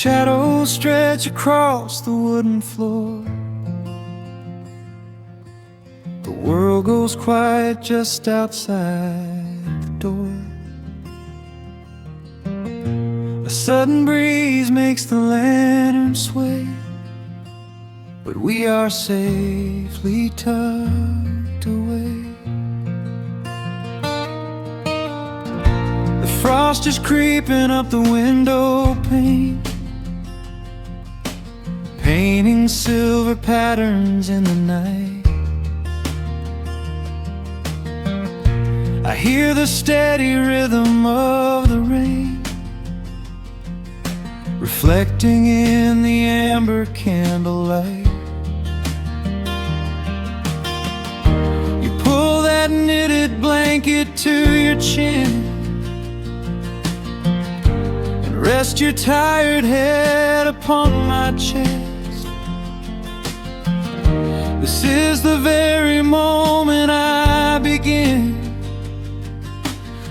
Shadows stretch across the wooden floor. The world goes quiet just outside the door. A sudden breeze makes the lantern sway, but we are safely tucked away. The frost is creeping up the window pane, painting silver patterns in the night. I hear the steady rhythm of the rain, reflecting in the amber candlelight. You pull that knitted blanket to your chin and rest your tired head upon my chest. This is the very moment I begin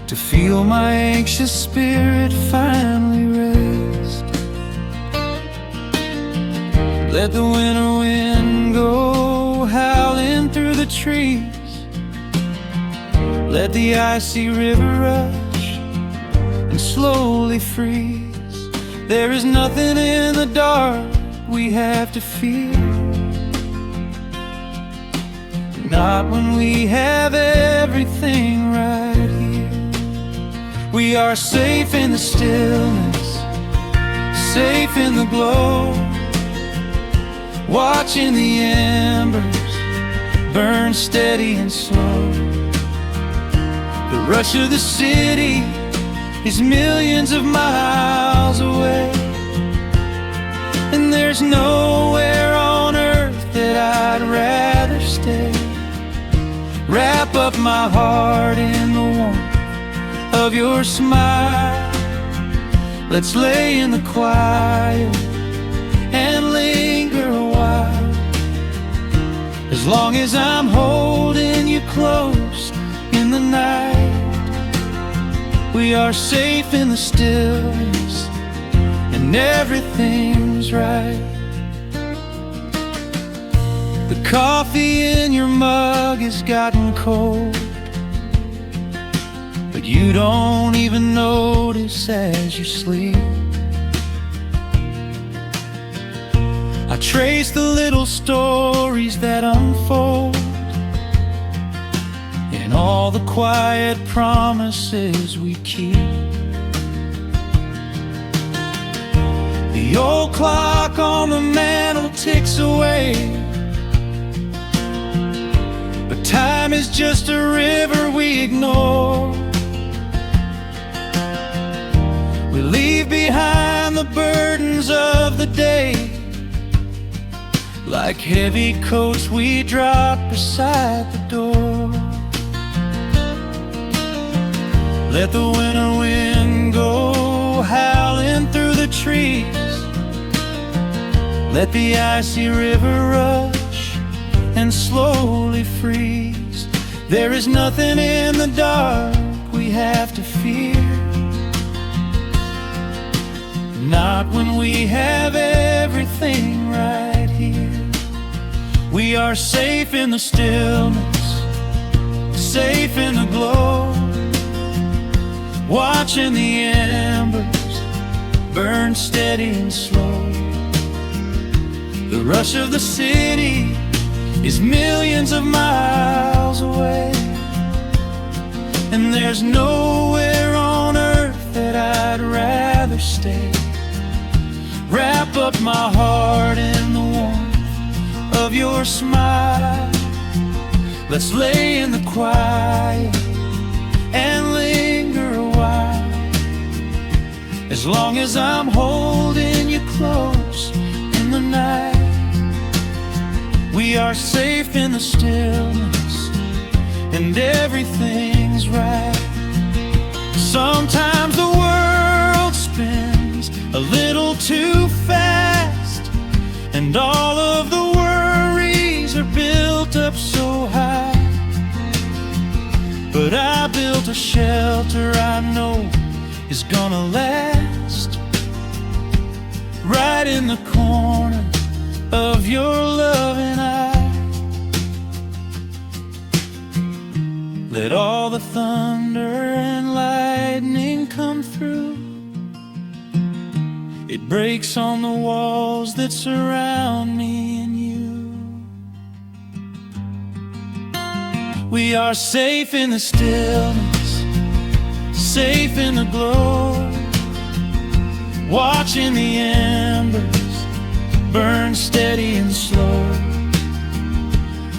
to feel my anxious spirit finally rest. Let the winter wind go howling through the trees. Let the icy river rush and slowly freeze. There is nothing in the dark we have to fear, not when we have everything right here. We are safe in the stillness, safe in the glow, watching the embers burn steady and slow. The rush of the city is millions of miles away, and there's nowhere on earth that I'd rather stay. Wrap up my heart in the warmth of your smile. Let's lay in the quiet and linger a while. As long as I'm holding you close in the night, we are safe in the stillness and everything's right. The coffee in your mug has gotten cold, but you don't even notice as you sleep. I trace the little stories that unfold in all the quiet promises we keep. The old clock on the mantle ticks away, but time is just a river we ignore. We leave behind the burdens of the day, like heavy coats we drop beside the door. Let the winter wind go howling through the trees. Let the icy river rush and slowly freeze. There is nothing in the dark we have to fear, not when we have everything right here. We are safe in the stillness, safe in the glow, watching the embers burn steady and slow. The rush of the city is millions of miles away, and there's nowhere on earth that I'd rather stay. Wrap up my heart in the warmth of your smile. Let's lay in the quiet and linger a while. As long as I'm holding you close in the night, we are safe in the stillness and everything's right. Sometimes the world spins a little too fast, and all of the worries are built up so high. But I built a shelter I know is gonna last. in the corner of your loving eye. Let all the thunder and lightning come through. It breaks on the walls that surround me and you. We are safe in the stillness, safe in the glow, watching the embers burn steady and slow.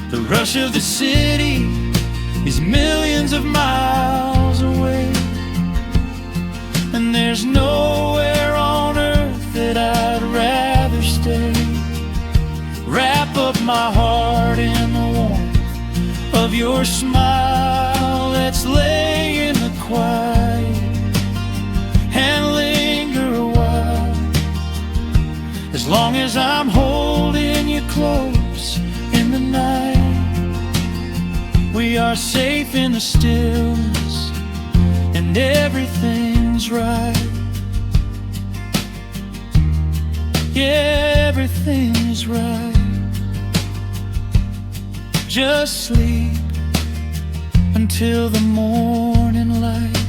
The rush of the city is millions of miles away, and there's nowhere on earth that I'd rather stay. Wrap up my heart in the warmth of your smile. Let's lay in the quiet and linger a while. As long as I'm holding you close in the night, we are safe in the stillness, and everything's right. Yeah, everything is right. Just sleep until the morning light.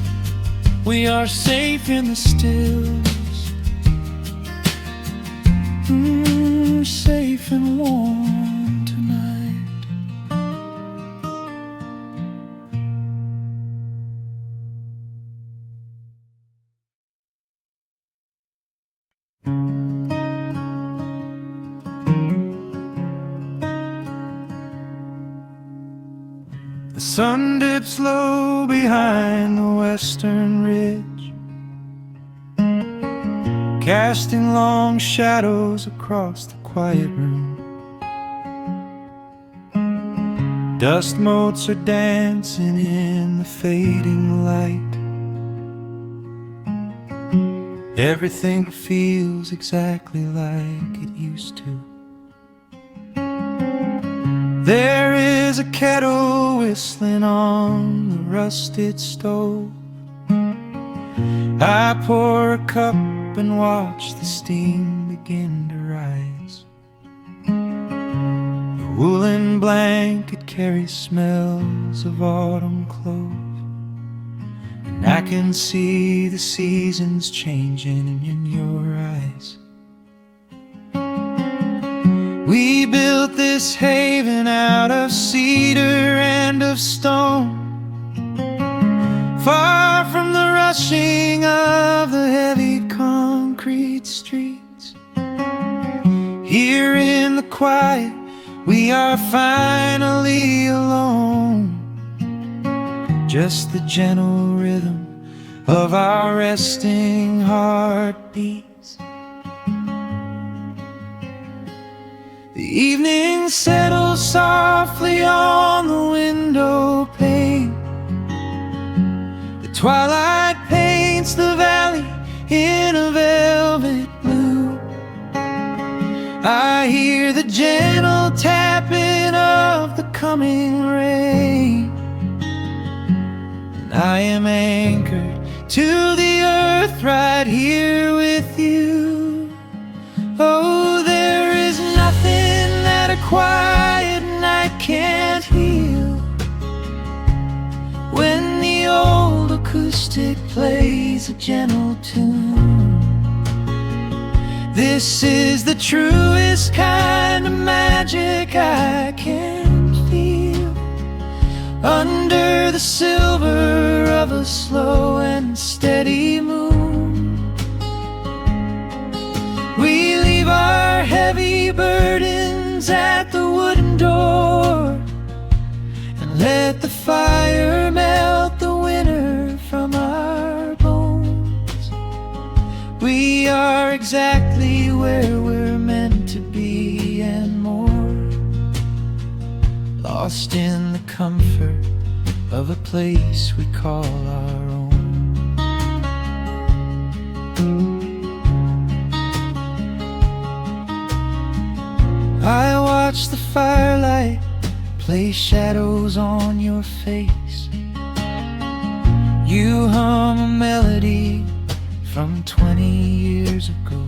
We are safe in the stillness, safe and warm tonight. The sun dips low behind the western ridge, casting long shadows across the quiet room. Dust motes are dancing in the fading light. Everything feels exactly like it used to. There is a kettle whistling on the rusted stove. I pour a cup and watch the steam begin to rise. The woolen blanket carries smells of autumn clothes, and I can see the seasons changing in your eyes. We built this haven out of cedar and of stone, far from the rushing of the heavy concrete streets. Here in the quiet, we are finally alone. Just the gentle rhythm of our resting heartbeats. The evening settles softly on the window pane. The twilight paints the valley in a velvet blue. I hear the gentle tapping of the coming rain, and I am anchored to the earth right here with you. Oh, there is nothing that a quiet night can't heal. When the old acoustic plays a gentle tune, this is the truest kind of magic I can feel. Under the silver of a slow and steady moon, we leave our heavy burdens at the wooden door, and let the fire melt the winter from our bones. We are exactly where we're meant to be and more, lost in the comfort of a place we call our own. I watch the firelight play shadows on your face. You hum a melody from 20 years ago.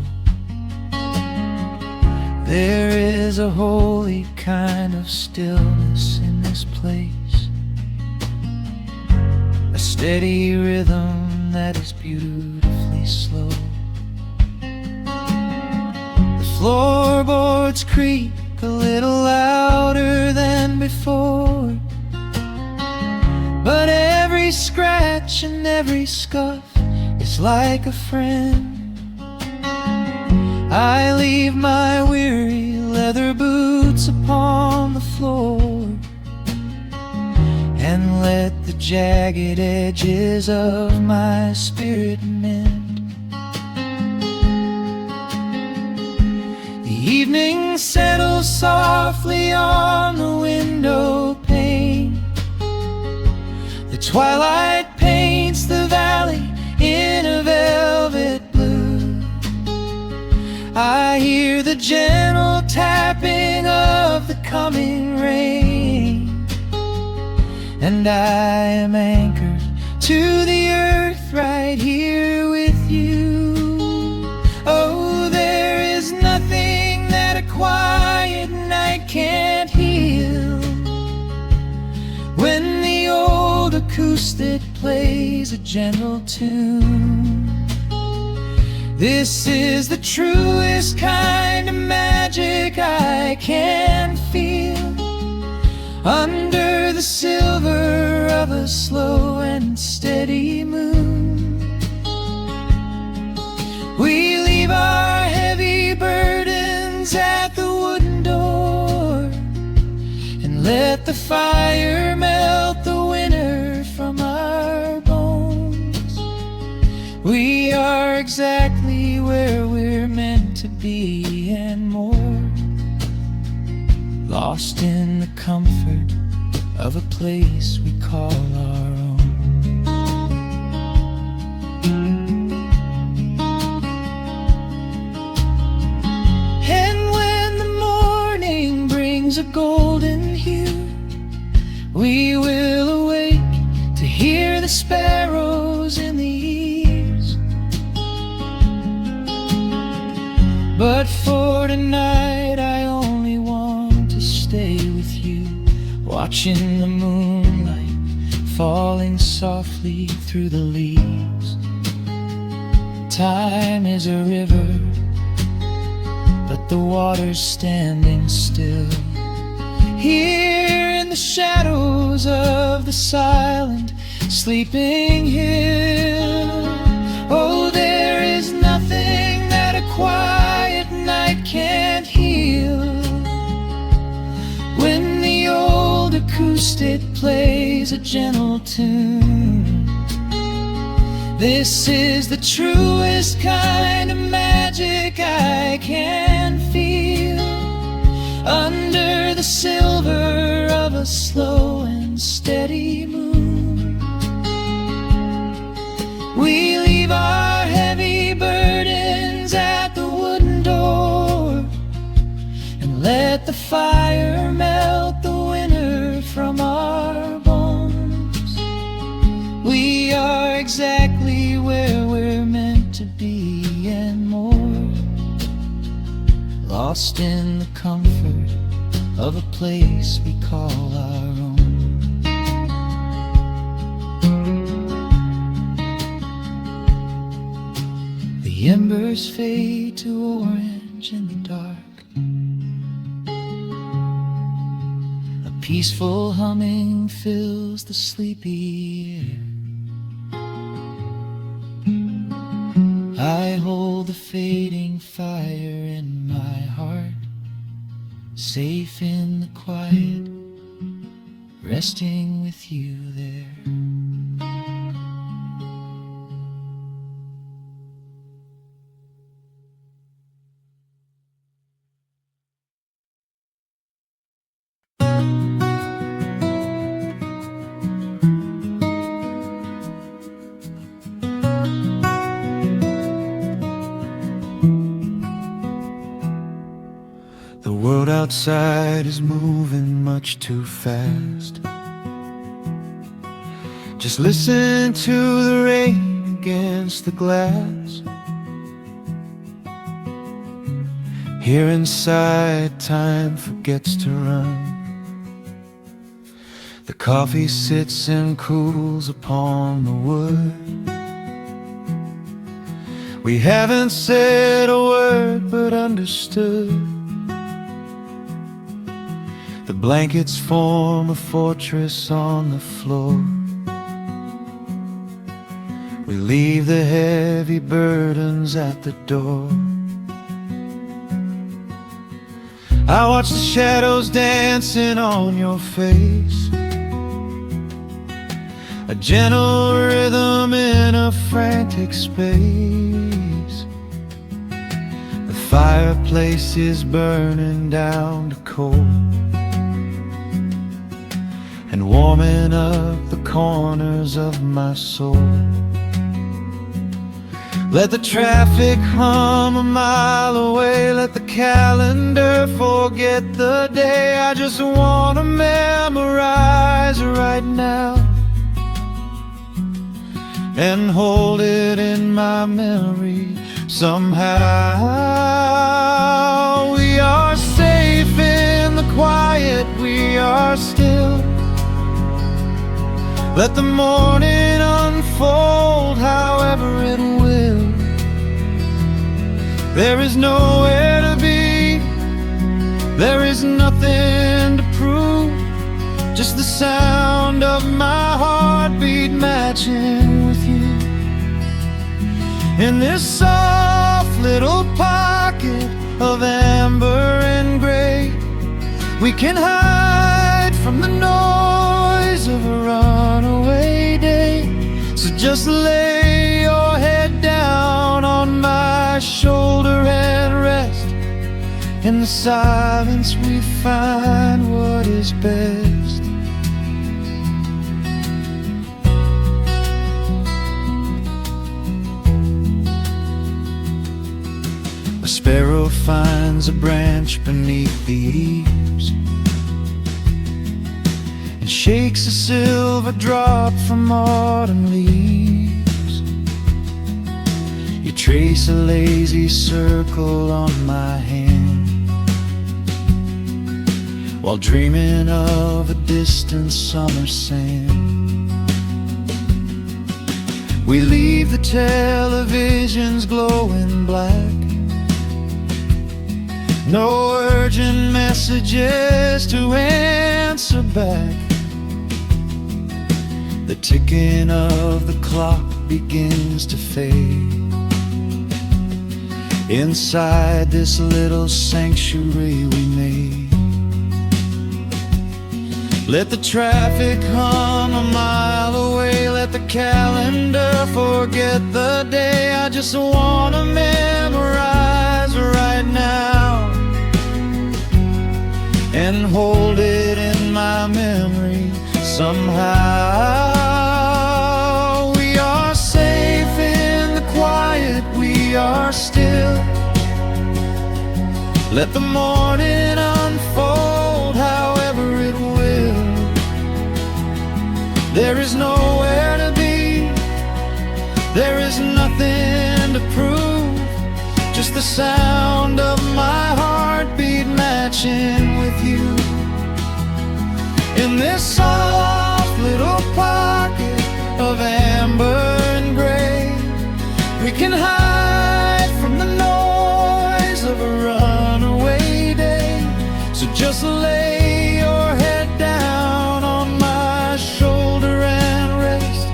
There is a holy kind of stillness in this place, a steady rhythm that is beautifully slow. The floorboards creak a little louder than before, but every scratch and every scuff is like a friend. I leave my weary leather boots upon the floor and let the jagged edges of my spirit mend. The evening settles softly on the window pane. The twilight paints the valley in a velvet blue. I hear the gentle tapping of the coming rain, and I am anchored to the earth right here with you. Oh, there is nothing that a quiet night can't heal. When the old acoustic plays a gentle tune, this is the truest kind of magic I can feel. Under the silver of a slow and steady moon, we leave our heavy burdens at the wooden door and let the fire melt the winter from our bones. We are exactly where we're meant to be and more, lost in the comfort of a place we call our own. And when the morning brings a golden hue, we will awake to hear the sparrows in the eaves. But for tonight I only want to stay with you, watching the moonlight falling softly through the leaves. Time is a river, but the water's standing still. Here in the shadows of the silent, sleeping hill. Oh, there is nothing that a quiet night can't heal. When the old acoustic plays a gentle tune, this is the truest kind of magic I can feel. Under the silver of a slow and steady moon, we leave our heavy burdens at the wooden door and let the fire melt the winter from our bones. We are exactly where we're meant to be and more, lost in the comfort of a place we call our own. The embers fade to orange in the dark. A peaceful humming fills the sleepy air. I hold the fading fire in my heart, safe in the quiet, resting with you there. The world outside is moving much too fast. Just listen to the rain against the glass. Here inside, time forgets to run. The coffee sits and cools upon the wood. We haven't said a word but understood. The blankets form a fortress on the floor. We leave the heavy burdens at the door. I watch the shadows dancing on your face, a gentle rhythm in a frantic space. The fireplace is burning down to coal and warming up the corners of my soul. Let the traffic hum a mile away, let the calendar forget the day. I just wanna memorize right now and hold it in my memory somehow. We are safe in the quiet, we are still. Let the morning unfold however it will. There is nowhere to be, there is nothing to prove, just the sound of my heartbeat matching with you. In this soft little pocket of amber and gray, we can hide from the noise of a runaway day. So just lay your head down on my shoulder and rest. In the silence we find what is best. A sparrow finds a branch beneath the eaves and shakes a silver drop from autumn leaves. You trace a lazy circle on my hand while dreaming of a distant summer sand. We leave the televisions glowing black, no urgent messages to answer back. The ticking of the clock begins to fade inside this little sanctuary we made. Let the traffic hum a mile away, let the calendar forget the day. I just wanna memorize right now and hold it in my memory somehow. We are safe in the quiet, we are still. Let the morning unfold however it will. There is nowhere to be, there is nothing to prove, just the sound of my heartbeat matching with you. In this soft little pocket of amber and gray, we can hide from the noise of a runaway day. So just lay your head down on my shoulder and rest.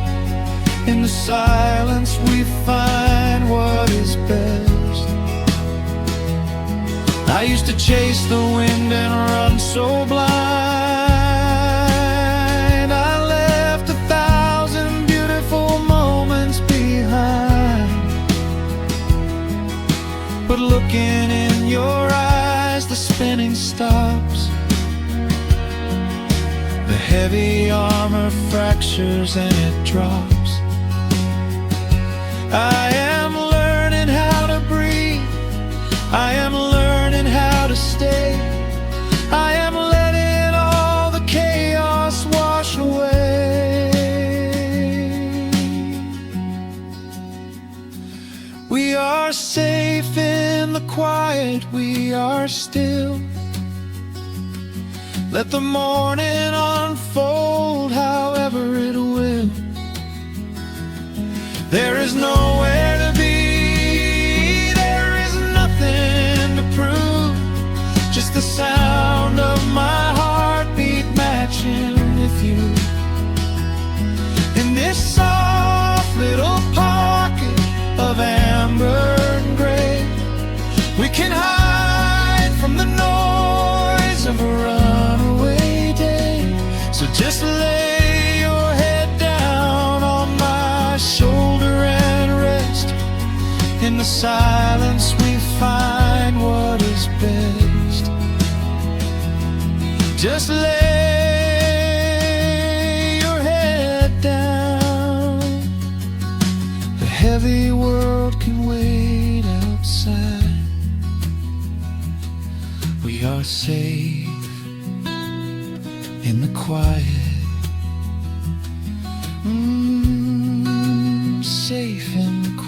In the silence we find what is best. I used to chase the wind and run so blind. I left 1,000 beautiful moments behind. But looking in your eyes, the spinning stops. The heavy armor fractures and it drops. I am learning how to breathe, I am learning how to stay. I am letting all the chaos wash away. We are safe in the quiet, we are are still. Let the morning unfold however it will. There is nowhere to be, there is nothing to prove, just the sound of my heartbeat matching with you. In this soft little pocket of amber and gray, we can hide from the noise of a runaway day. So just lay your head down on my shoulder and rest. In the silence we find what is best. Just lay your head down. The heavy world can wait outside. We are safe in the quiet. Safe in the quiet.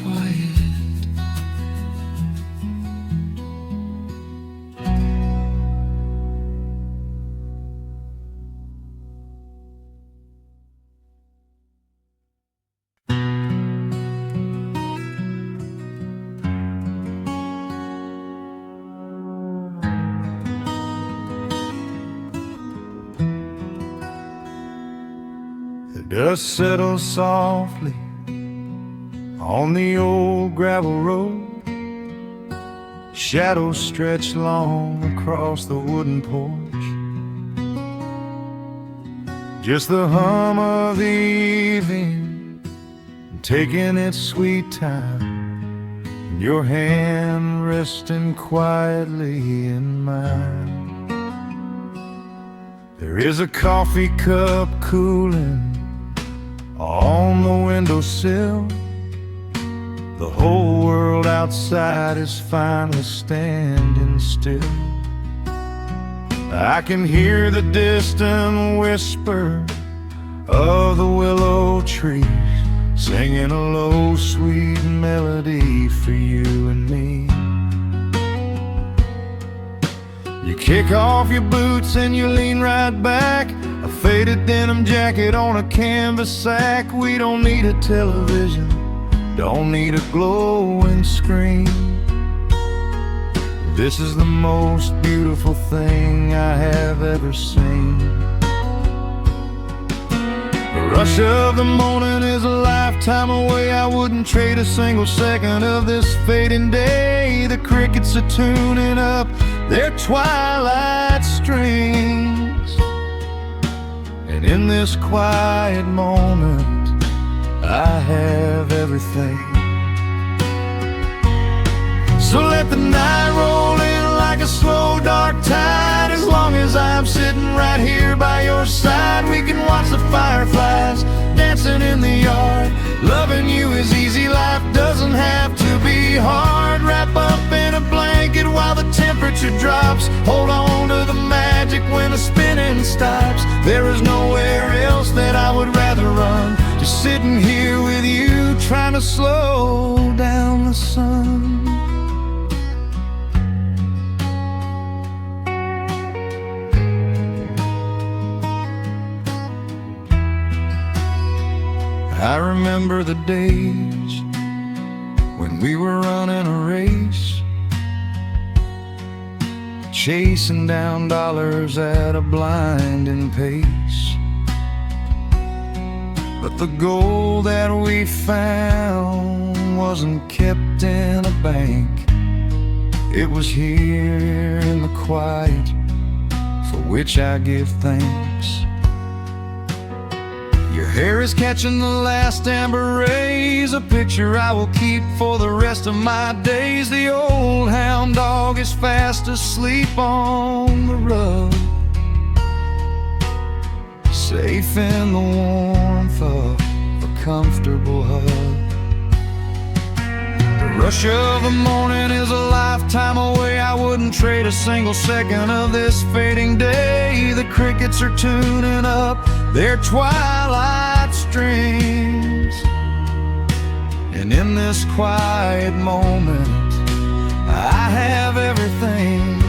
The dust settles softly on the old gravel road. Shadows stretch long across the wooden porch. Just the hum of the evening taking its sweet time, and your hand resting quietly in mine. There is a coffee cup cooling on the windowsill. The whole world outside is finally standing still. I can hear the distant whisper of the willow trees, singing a low, sweet melody for you and me. You kick off your boots and you lean right back, a faded denim jacket on a canvas sack. We don't need a television, don't need a glowing screen. This is the most beautiful thing I have ever seen. The rush of the morning is a lifetime away. I wouldn't trade a single second of this fading day. The crickets are tuning up their twilight strings, and in this quiet moment I have everything. So let the night roll in like a slow dark tide. As long as I'm sitting right here by your side, we can watch the fireflies dancing in the yard. Loving you is easy, life doesn't have to be hard. Wrap up in a blanket while the temperature drops. Hold on to the magic when the spinning stops. There is nowhere else that I would rather run, just sitting here with you, trying to slow down the sun. I remember the days when we were running a race, chasing down dollars at a blinding pace. But the gold that we found wasn't kept in a bank. It was here in the quiet, for which I give thanks. Your hair is catching the last amber rays, a picture I will keep for the rest of my days. The old hound dog is fast asleep on the rug, safe in the warmth of a comfortable hug. The rush of the morning is a lifetime away. I wouldn't trade a single second of this fading day. The crickets are tuning up their twilight strings, and in this quiet moment I have everything.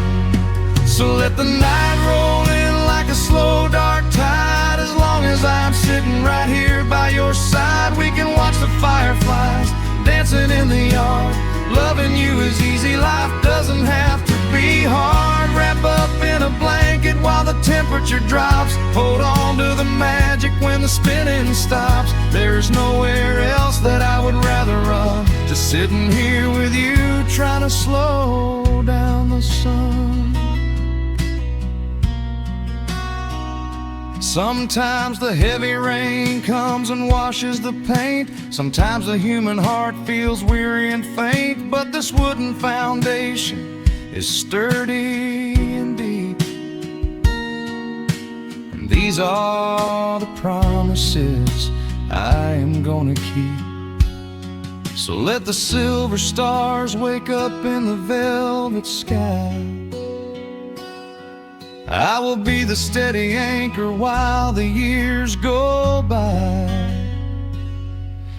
So let the night roll in like a slow dark tide. As long as I'm sitting right here by your side, we can watch the fireflies dancing in the yard. Loving you is easy, life doesn't have to be hard. Wrap up in a blanket while the temperature drops. Hold on to the magic when the spinning stops. There's nowhere else that I would rather run. Just sitting here with you, trying to slow down the sun. Sometimes the heavy rain comes and washes the paint. Sometimes the human heart feels weary and faint. But this wooden foundation is sturdy and deep, and these are the promises I am gonna keep. So let the silver stars wake up in the velvet sky. I will be the steady anchor while the years go by.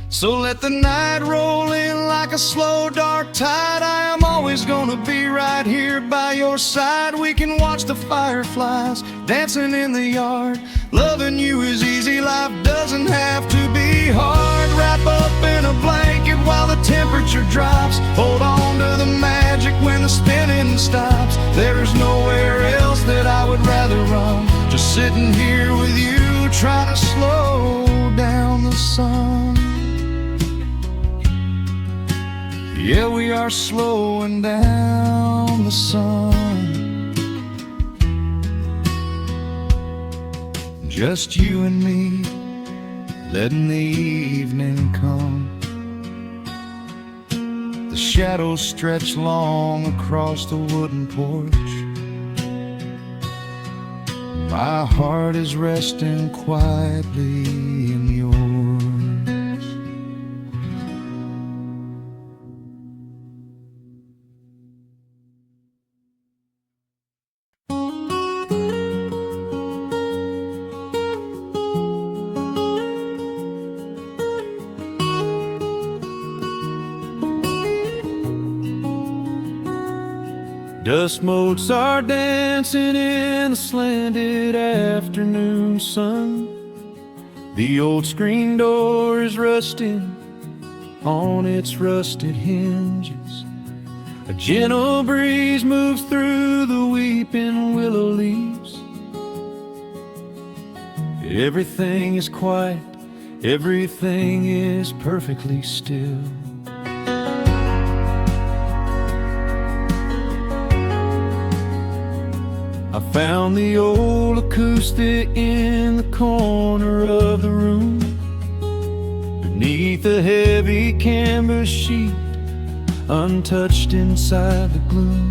So let the night roll in like a slow dark tide. I am always gonna be right here by your side. We can watch the fireflies dancing in the yard. Loving you is easy, life doesn't have to be hard. Wrap up in a blanket while the temperature drops. Hold on to the magic when the spinning stops. There's nowhere else that I would rather run. Just sitting here with you, trying to slow down the sun. Yeah, we are slowing down the sun. Just you and me, letting the evening come. The shadows stretch long across the wooden porch. My heart is resting quietly in yours. Dust motes are dancing in the slanted afternoon sun. The old screen door is rusting on its rusted hinges. A gentle breeze moves through the weeping willow leaves. Everything is quiet, everything is perfectly still. I found the old acoustic in the corner of the room, beneath a heavy canvas sheet, untouched inside the gloom.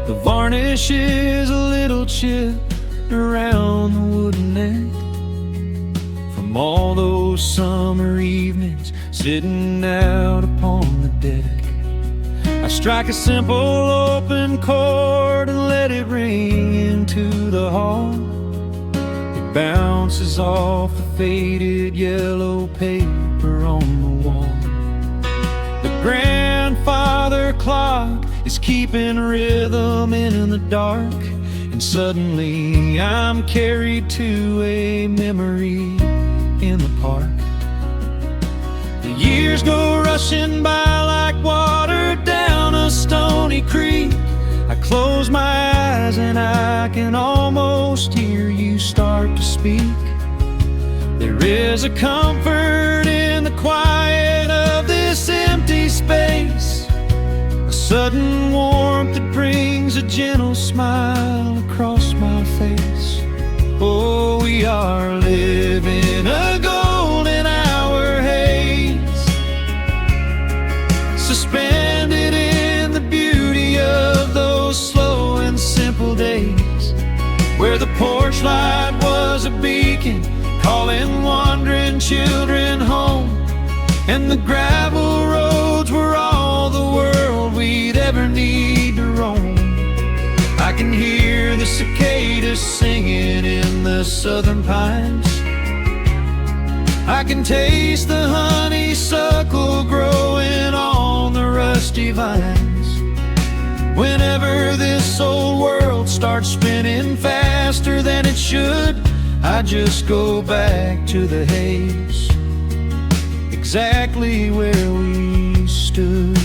The varnish is a little chipped around the wooden neck from all those summer evenings sitting out upon the deck. I strike a simple open chord and let it ring into the hall. It bounces off the faded yellow paper on the wall. The grandfather clock is keeping rhythm in the dark, and suddenly I'm carried to a memory in the park. The years go rushing by like water down a stony creek. I close my eyes and I can almost hear you start to speak. There is a comfort in the quiet of this empty space, a sudden warmth that brings a gentle smile across my face. Oh, we are living a golden hour haze, suspended in the beauty of those slow and simple days, where the porch light was a beacon calling wandering children home, and the gravel roads were all the world we'd ever need to roam. I can hear the cicadas singing in the southern pines. I can taste the honeysuckle growing on the rusty vines. Whenever this old world starts spinning faster than it should, I just go back to the haze, exactly where we stood.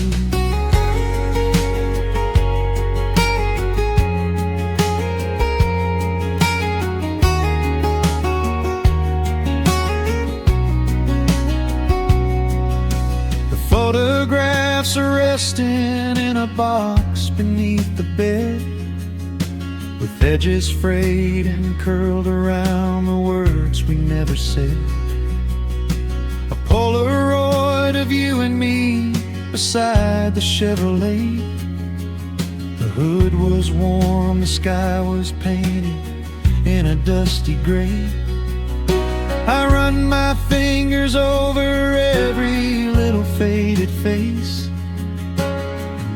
Photographs are resting in a box beneath the bed, with edges frayed and curled around the words we never said. A Polaroid of you and me beside the Chevrolet. The hood was warm, the sky was painted in a dusty gray. I run my fingers over every little faded face,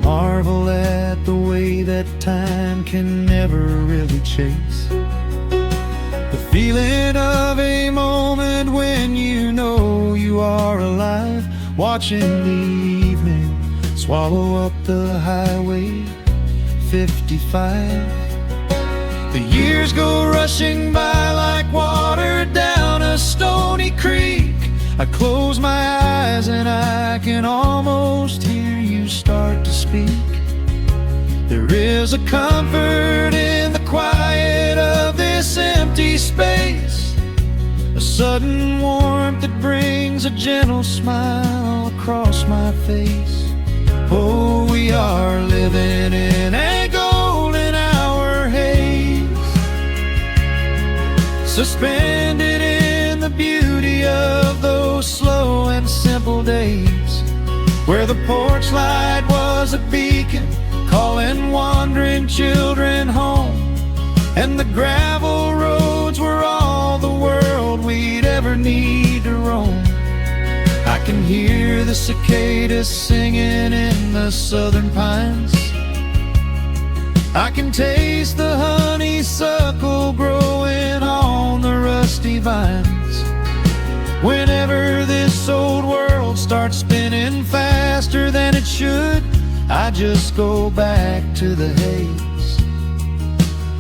marvel at the way that time can never really chase. The feeling of a moment when you know you are alive, watching the evening swallow up the highway 55. The years go rushing by like water down a stony creek. I close my eyes and I can almost hear you start to speak. There is a comfort in the quiet of this empty space, a sudden warmth that brings a gentle smile across my face. Oh, we are living in a golden hour haze, suspended in the beauty of those slow and simple days, where the porch light was a beacon calling wandering children home, and the gravel roads were all the world we'd ever need to roam. I can hear the cicadas singing in the southern pines, I can taste the honeysuckle growing on the rusty vines. Whenever this old world starts spinning faster than it should, I just go back to the haze,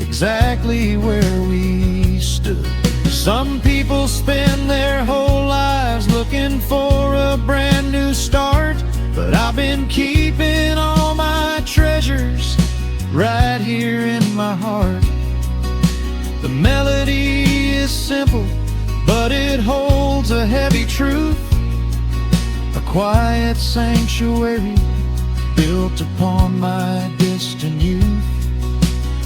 exactly where we stood. Some people spend their whole lives looking for a brand new start, but I've been keeping all my treasures right here in my heart. The melody is simple, but it holds a heavy truth, a quiet sanctuary built upon my distant youth.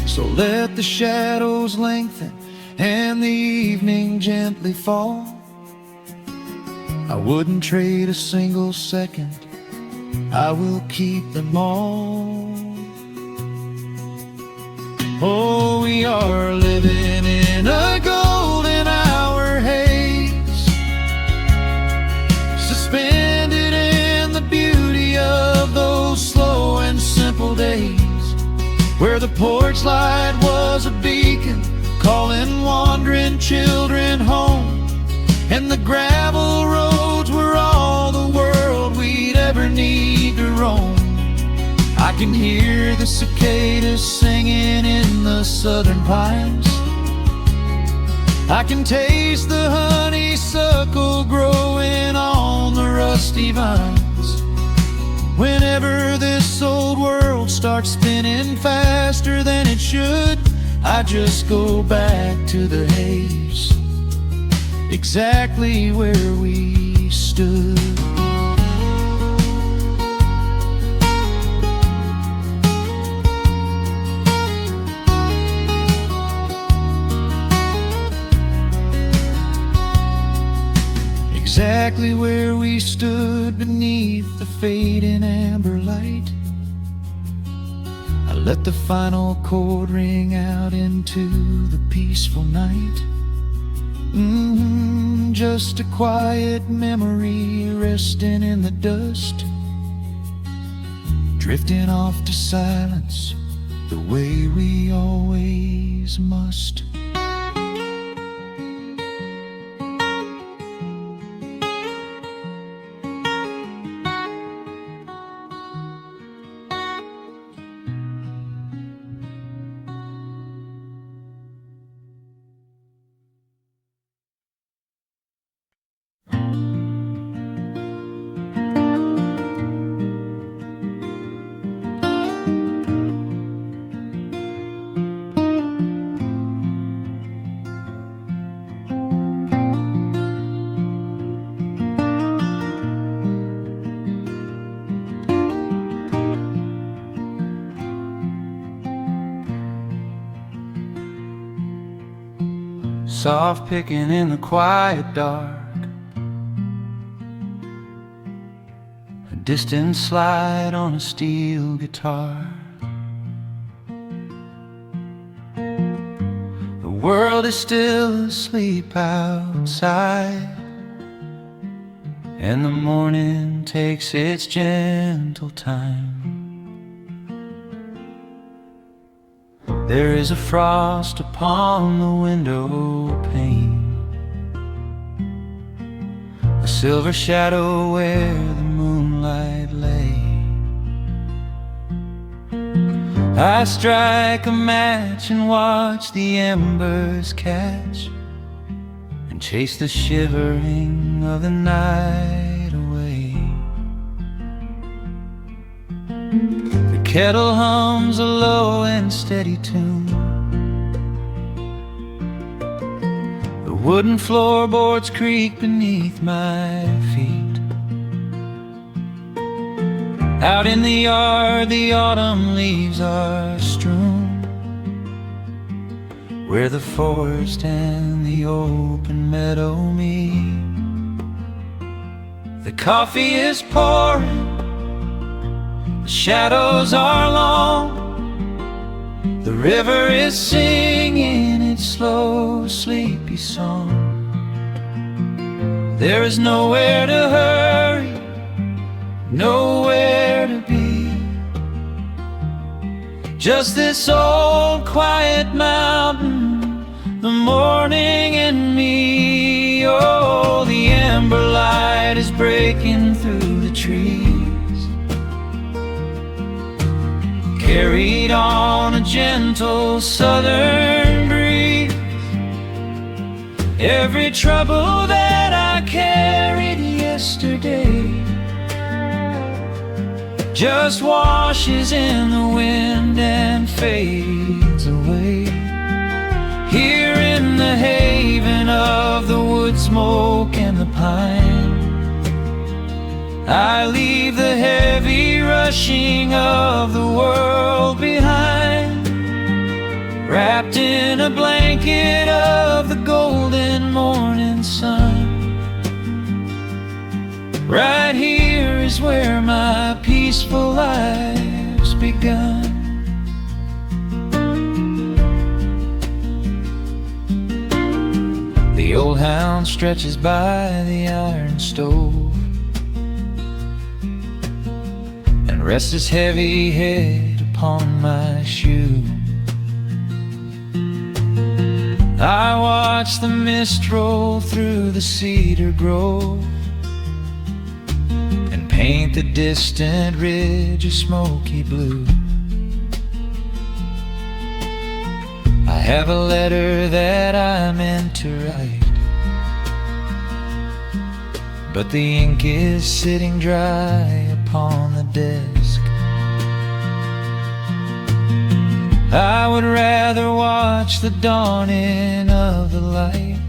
So let the shadows lengthen and the evening gently fall, I wouldn't trade a single second, I will keep them all. Oh, we are living in a golden hour haze, suspended in the beauty of those slow and simple days, where the porch light was a beacon calling wandering children home, and the gravel roads were all the world we'd ever need to roam. I can hear the cicadas singing in the southern pines, I can taste the honeysuckle growing on the rusty vines. Whenever this old world starts spinning faster than it should, I just go back to the haze, exactly where we stood. Exactly where we stood beneath the fading amber light. I let the final chord ring out into the peaceful night. Just a quiet memory resting in the dust, drifting off to silence the way we always must. soft picking in the quiet dark, a distant slide on a steel guitar. The world is still asleep outside, and the morning takes its gentle time. There is a frost upon the window pane, a silver shadow where the moonlight lay. I strike a match and watch the embers catch, and chase the shivering of the night away. The kettle hums a low and steady tune, the wooden floorboards creak beneath my feet. Out in the yard the autumn leaves are strewn, where the forest and the open meadow meet. The coffee is pouring, the shadows are long, the river is singing its slow, sleepy song. There is nowhere to hurry, nowhere to be, just this old quiet mountain, the morning and me. Oh, the ember light is breaking through the trees, carried on a gentle southern breeze. Every trouble that I carried yesterday just washes in the wind and fades away. Here in the haven of the wood smoke and the pine, I leave the heavy rushing of the world behind, wrapped in a blanket of the golden morning sun. Right here is where my peaceful life's begun. The old hound stretches by the iron stove and rests his heavy head upon my shoe. I watch the mist roll through the cedar grove and paint the distant ridge a smoky blue. I have a letter that I meant to write, but the ink is sitting dry upon the desk. I would rather watch the dawning of the light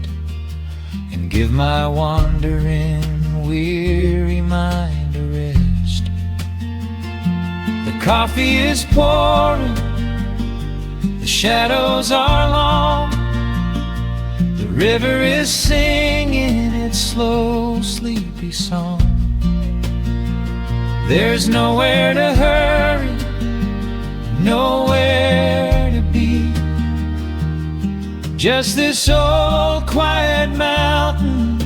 and give my wandering, weary mind a rest. The coffee is pouring, the shadows are long, the river is singing its slow, sleepy song. There's nowhere to hurry, nowhere to be, just this old quiet mountain,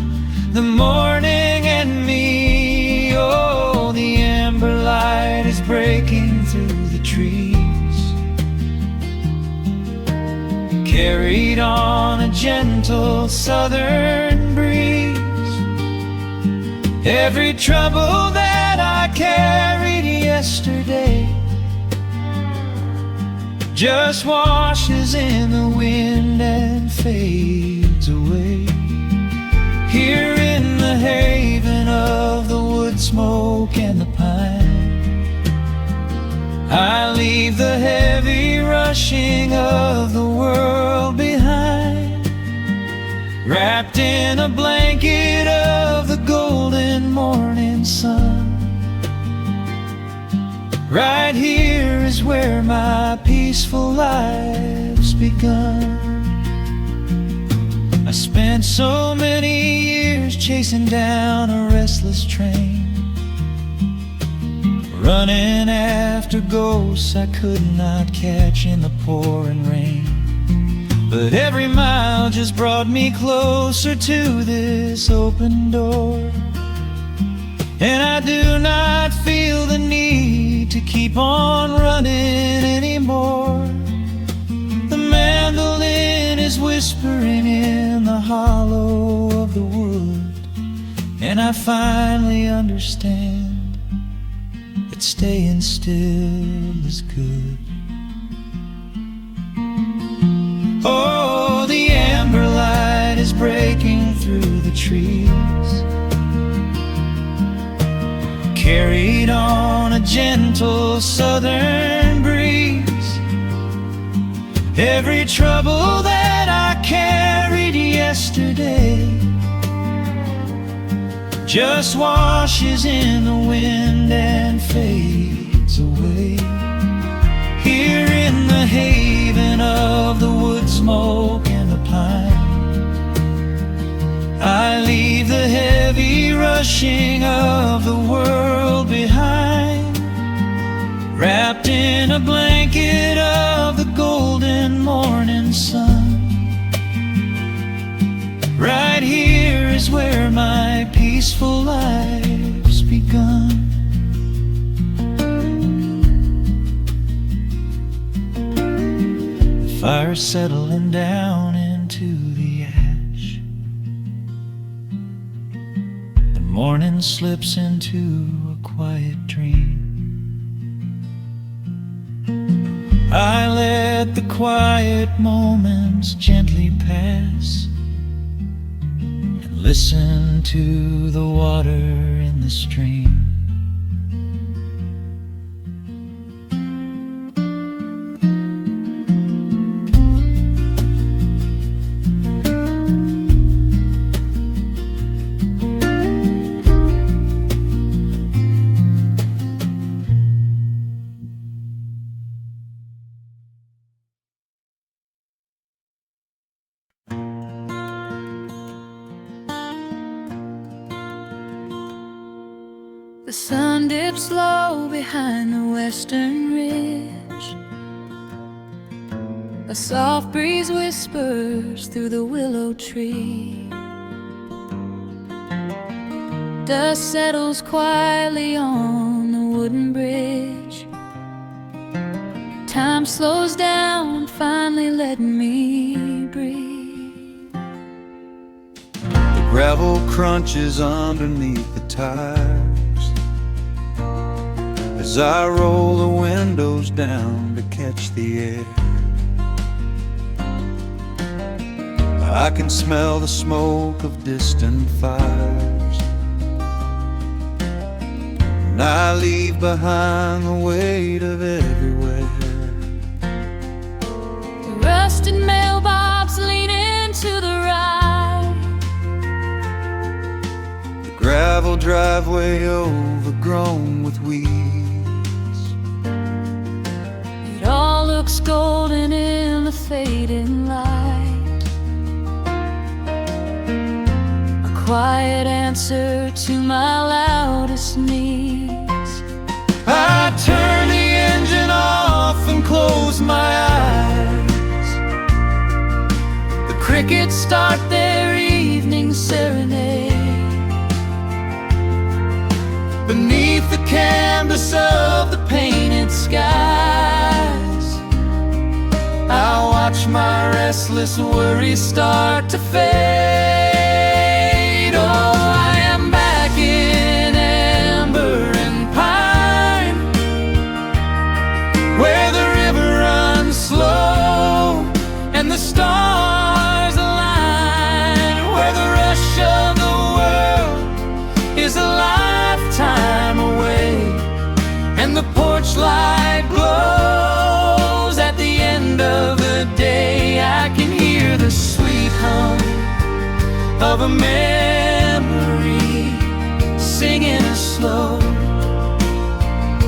the morning and me. Oh, the ember light is breaking through the trees, carried on a gentle southern breeze. Every trouble that I carried yesterday just washes in the wind and fades away. Here in the haven of the wood smoke and the pine, I leave the heavy rushing of the world behind, wrapped in a blanket of the golden morning sun. Right here is where my peaceful life's begun. spent so many years chasing down a restless train, running after ghosts I could not catch in the pouring rain. But every mile just brought me closer to this open door, and I do not feel the need to keep on running anymore. The mandolin is whispering in the hollow of the wood, and I finally understand that staying still is good. Oh, the amber light is breaking through the trees, carried on a gentle southern breeze. Every trouble that I carried yesterday just washes in the wind and fades away. Here in the haven of the wood smoke and the pine, I leave the heavy rushing of the world behind, wrapped in a blanket of the golden morning sun. Right here is where my peaceful life's begun. The fire's settling down into the ash, the morning slips into a quiet dream. I let the quiet moments gently pass and listen to the water in the stream. The sun dips low behind the western ridge. A soft breeze whispers through the willow tree. Dust settles quietly on the wooden bridge. Time slows down, finally letting me breathe. The gravel crunches underneath the tires as I roll the windows down to catch the air. I can smell the smoke of distant fires, and I leave behind the weight of everywhere. The rusted mailbox leaning to the right, The gravel driveway overgrown with weeds. it all looks golden in the fading light. A quiet answer to my loudest needs. I turn the engine off and close my eyes. The crickets start their evening serenade. Beneath the canvas of the painted skies, I watch my restless worries start to fade. Oh, I am back in amber and pine, where the river runs slow and the stars align, where the rush of the world is a lifetime away, and the porch light glows at the end of the day. I can hear the sweet hum of a memory singing a slow,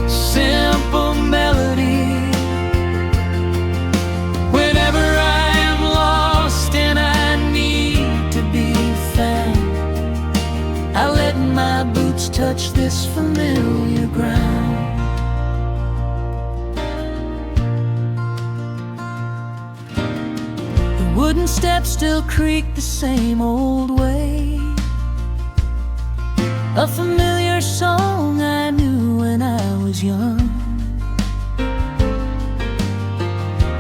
simple melody. Whenever I am lost and I need to this familiar ground. The wooden steps still creak the same old way, a familiar song I knew when I was young.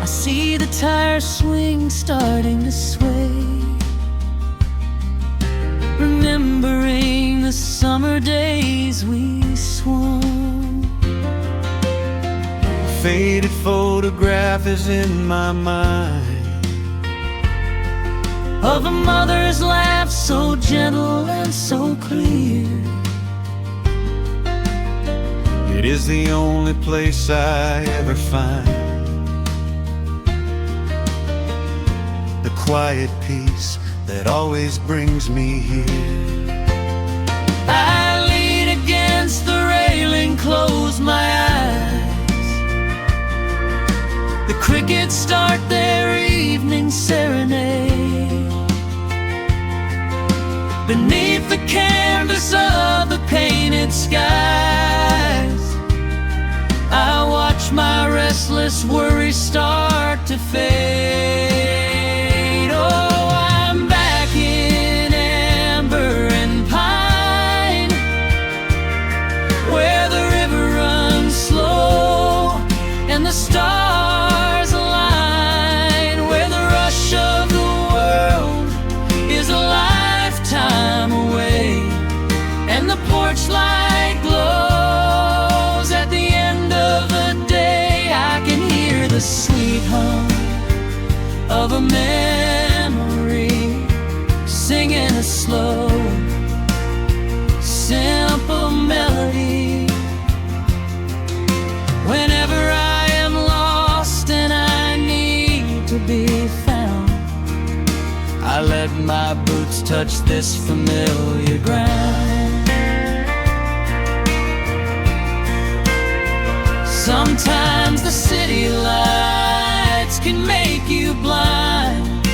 I see the tire swing starting to sway, remembering the summer days we swung. A faded photograph is in my mind of a mother's laugh so gentle and so clear. It is the only place I ever find the quiet peace that always brings me here. I lean against the railing, close my eyes. The crickets start their evening serenade. Beneath the canvas of the painted skies, I watch my restless worries start to fade. Oh, I'm back in amber and pine, where the river runs slow and the stars align, where the rush of the world is a lifetime away, and the porch light glows at the end of the day. I can hear the sweet hum of a memory, singing a slow, simple melody. Whenever I am lost and I need to be found, I let my boots touch this familiar ground. Sometimes the city lights can make you blind,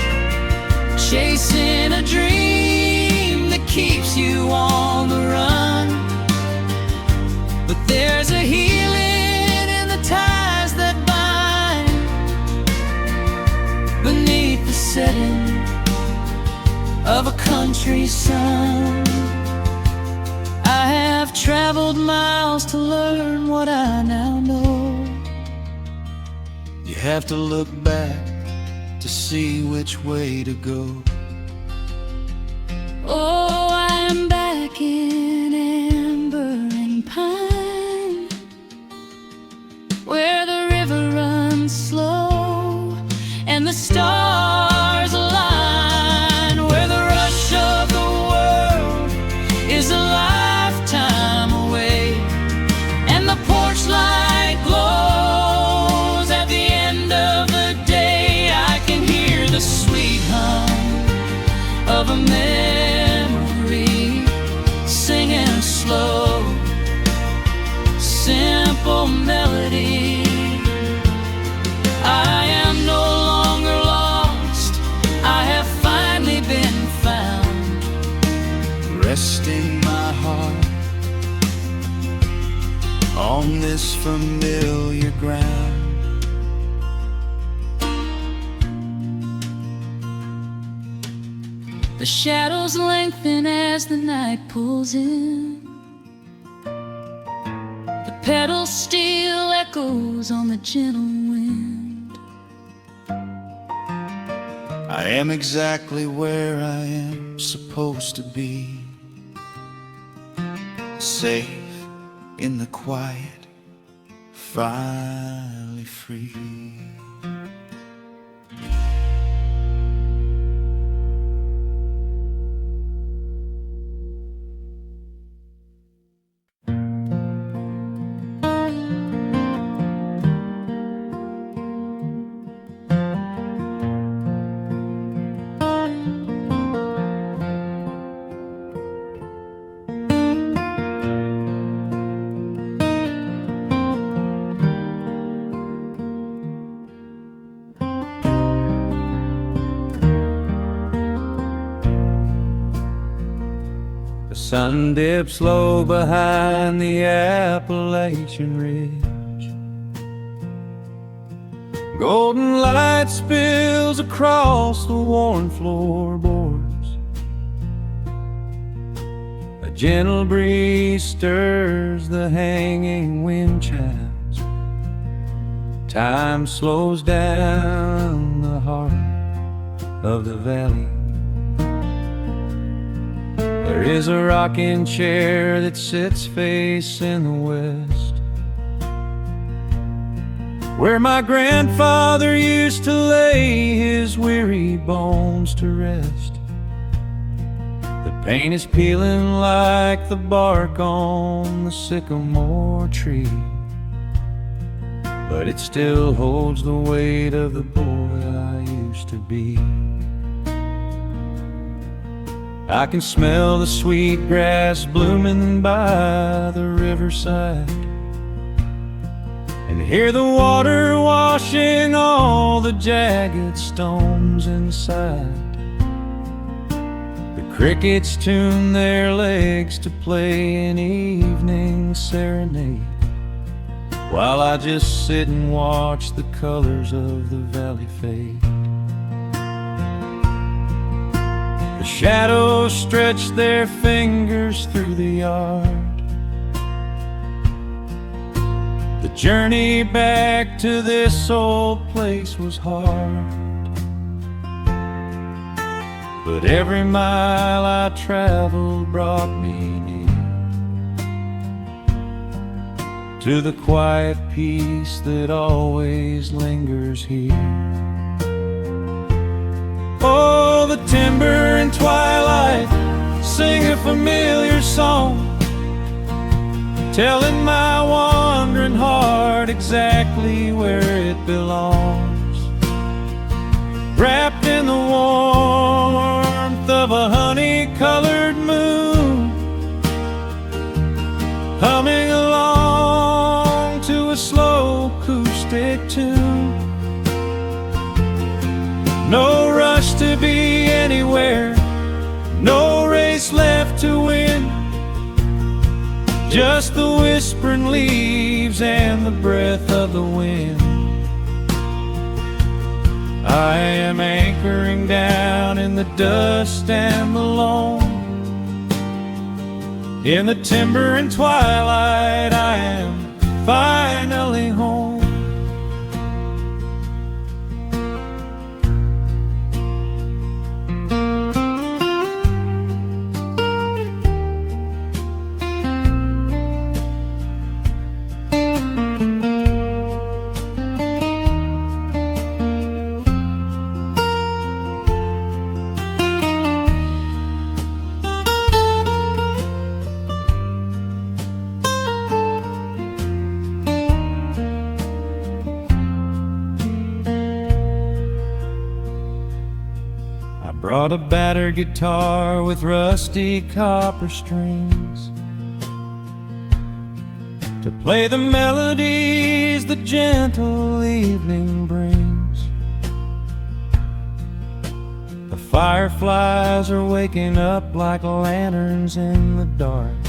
chasing a dream that keeps you on the run. But there's a healing in the ties that bind beneath the setting of a country sun. I have traveled miles to learn what I now know. You have to look back to see which way to go. Oh, I'm back in amber and pine, where the river runs slow and the stars align, where the rush of the world is a lifetime away, and the porch light glows at the end of the day. I can hear the sweet hum of a memory, singing a slow, simple melody. I am no longer lost, I have finally been found, Resting my heart on this familiar ground. the shadows lengthen as the night pulls in. The pedal steel echoes on the gentle wind. I am exactly where I am supposed to be, safe in the quiet, finally free. sun dips low behind the Appalachian Ridge. Golden light spills across the worn floorboards. A gentle breeze stirs the hanging wind chimes. Time slows down the heart of the valley. There is a rocking chair that sits facing the west, where my grandfather used to lay his weary bones to rest. The paint is peeling like the bark on the sycamore tree, but it still holds the weight of the boy I used to be. I can smell the sweet grass blooming by the riverside, and hear the water washing all the jagged stones inside. The crickets tune their legs to play an evening serenade, while I just sit and watch the colors of the valley fade. The shadows stretch their fingers through the yard. The journey back to this old place was hard, but every mile I traveled brought me near to the quiet peace that always lingers here. Oh, the timber and twilight sing a familiar song, telling my wandering heart exactly where it belongs. Wrapped in the warmth of a honey-colored moon, humming along to a slow acoustic tune. No rush to be anywhere, no race left to win, just the whispering leaves and the breath of the wind. I am anchoring down in the dust and the loam. In the timber and twilight I am finally home. Brought a battered guitar with rusty copper strings to play the melodies the gentle evening brings. The fireflies are waking up like lanterns in the dark,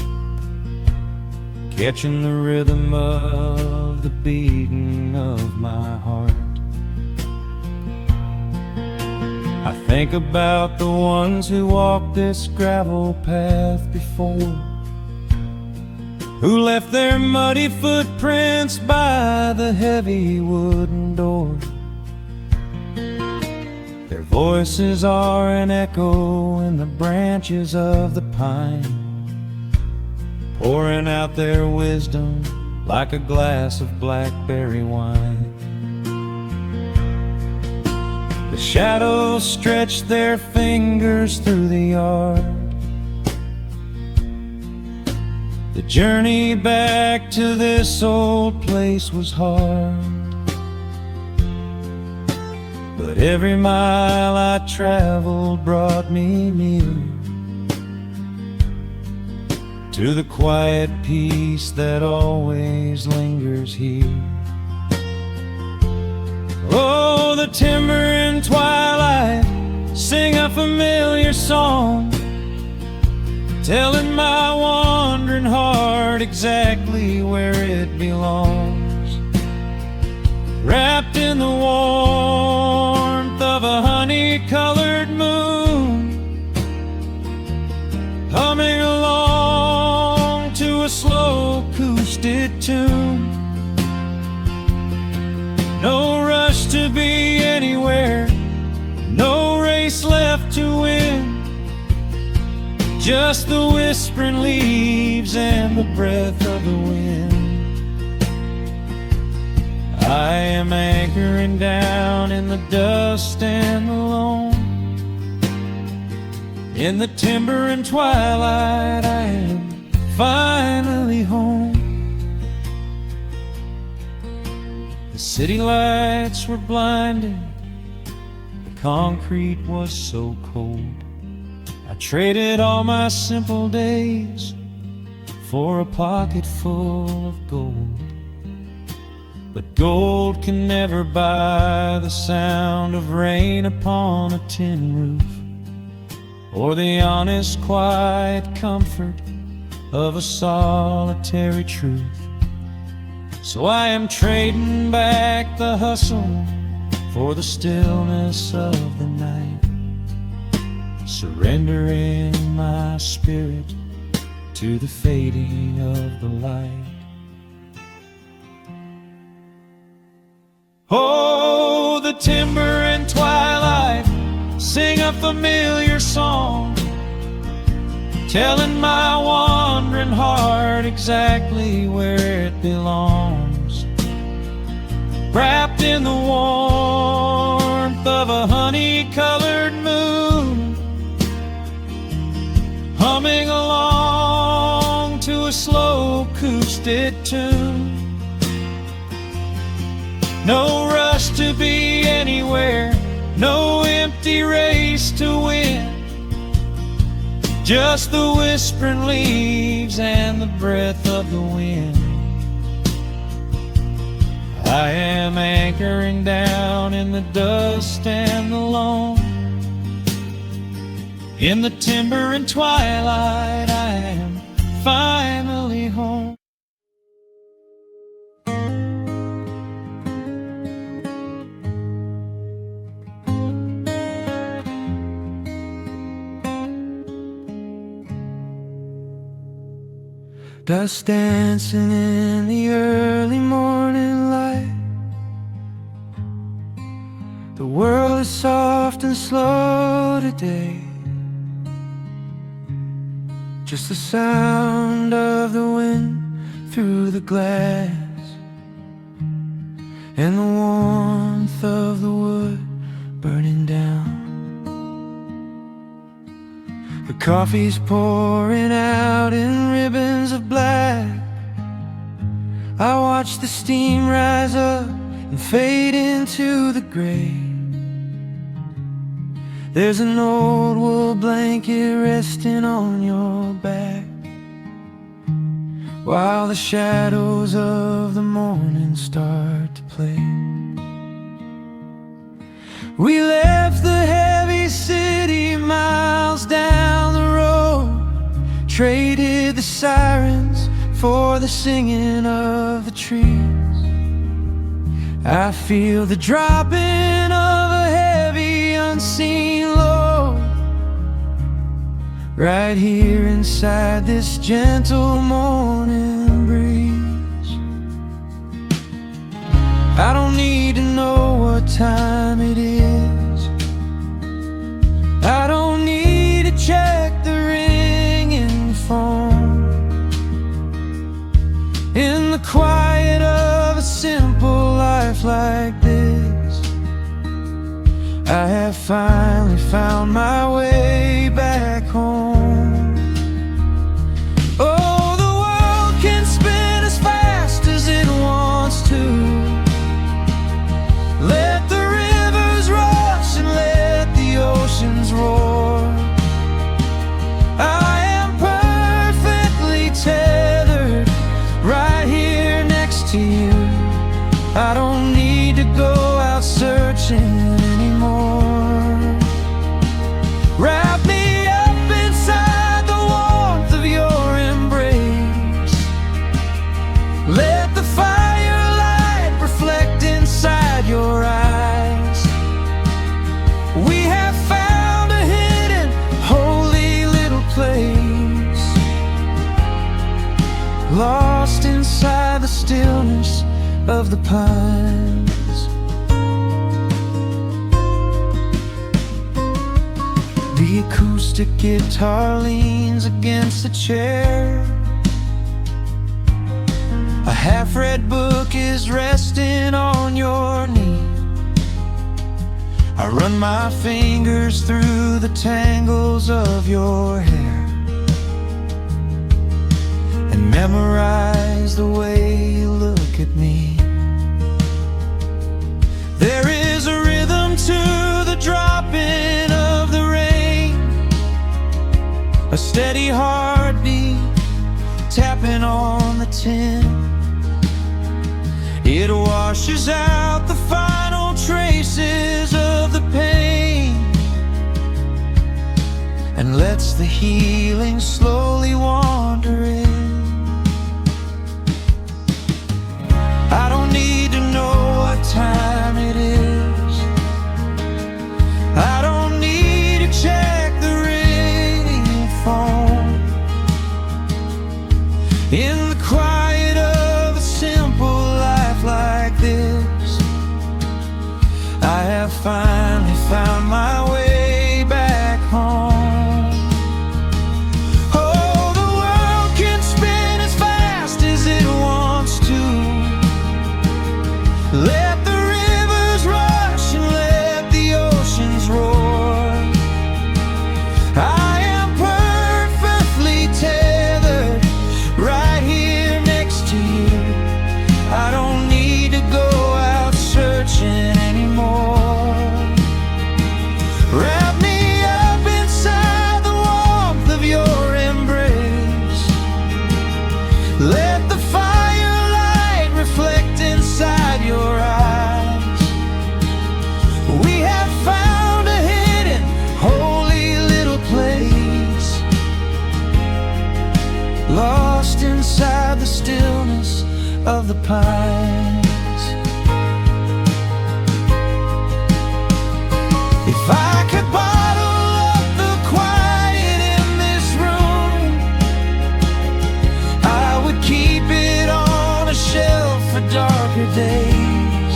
catching the rhythm of the beating of my heart. I think about the ones who walked this gravel path before, who left their muddy footprints by the heavy wooden door. Their voices are an echo in the branches of the pine, pouring out their wisdom like a glass of blackberry wine. The shadows stretch their fingers through the yard. The journey back to this old place was hard, but every mile I traveled brought me near to the quiet peace that always lingers here. Oh, the timber and twilight sing a familiar song, telling my wandering heart exactly where it belongs. Wrapped in the warmth of a honey-colored moon, humming along to a slow acoustic tune. No rush to be anywhere, no race left to win, just the whispering leaves and the breath of the wind. I am anchoring down in the dust and the loam. In the timber and twilight, I am finally home. The city lights were blinding, the concrete was so cold. I traded all my simple days for a pocket full of gold. But gold can never buy the sound of rain upon a tin roof, or the honest, quiet comfort of a solitary truth. So I am trading back the hustle for the stillness of the night, surrendering my spirit to the fading of the light. Oh, the timber and twilight sing a familiar song, telling my wandering heart exactly where it belongs. Wrapped in the warmth of a honey-colored moon, humming along to a slow acoustic tune. No rush to be anywhere, no empty race to win, just the whispering leaves and the breath of the wind. I am anchoring down in the dust and the loam. In the timber and twilight, I am finally home. Dust dancing in the early morning light. The world is soft and slow today, just the sound of the wind through the glass and the warmth of the wood burning down. The coffee's pouring out in ribbons of black. I watch the steam rise up and fade into the gray. There's an old wool blanket resting on your back, while the shadows of the morning start to play. We left the heavy city miles down the road, traded the sirens for the singing of the trees. I feel the dropping of a heavy unseen load right here inside this gentle morning breeze. I don't need to know what time it is, I don't need to check the ringing phone. In the quiet of a simple life like this, I have finally found my way back home. Oh, the world can spin as fast as it wants to. Let the rivers rush and let the oceans roar. I am perfectly tethered right here next to you. I don't need to go out searching anymore. Wrap me up in pines. The acoustic guitar leans against a chair. A half-read book is resting on your knee. I run my fingers through the tangles of your hair and memorize the way you look at me. There is a rhythm to the dropping of the rain, a steady heartbeat tapping on the tin. It washes out the final traces of the pain and lets the healing slowly wander in. I don't need to know what time it is. I don't need to check the ringing phone. In the quiet of a simple life like this, I have finally found my way back home. Oh, the world can spin as fast as it wants to. Let the rivers rush and let the oceans roar. I am perfectly tethered right here next to you. I don't need to go out searching anymore. Wrap me up inside the warmth of your embrace. Let the firelight reflect inside your eyes. We have found a hidden, holy little place, lost inside the stillness of the pines. If I could bottle up the quiet in this room, I would keep it on a shelf for darker days.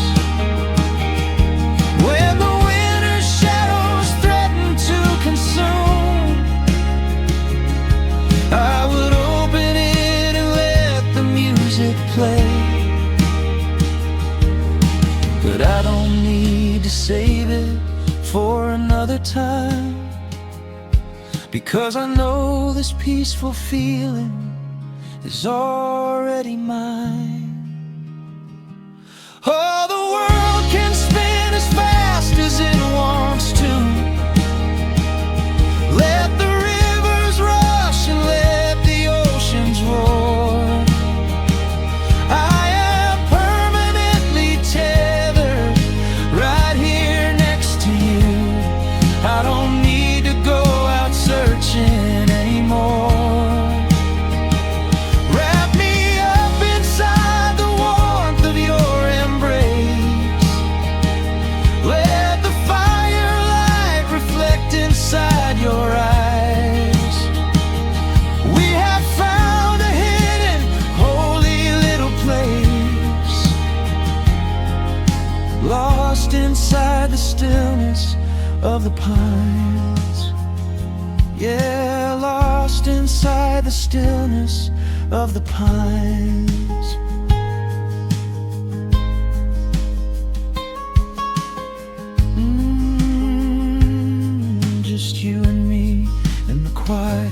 When the winter's shadows threaten to consume, I would open it and let the music play. But I don't need to save it for another time, because I know this peaceful feeling is already mine. Oh, the world can spin as fast as it wants to. Let the rivers rush and let the oceans roar. I am permanently tethered right here next to you. I don't need to go out searching anymore. Wrap me up inside the warmth of your embrace. Let the firelight reflect inside your eyes. We have found a hidden, holy little place, lost inside the stillness of the pines. Yeah, lost inside the stillness of the pines. Just you and me in the quiet.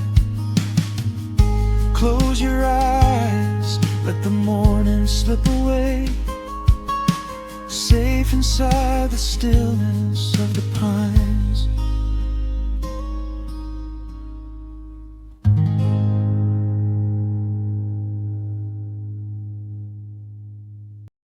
Close your eyes, let the morning slip away, safe inside the stillness of the pines.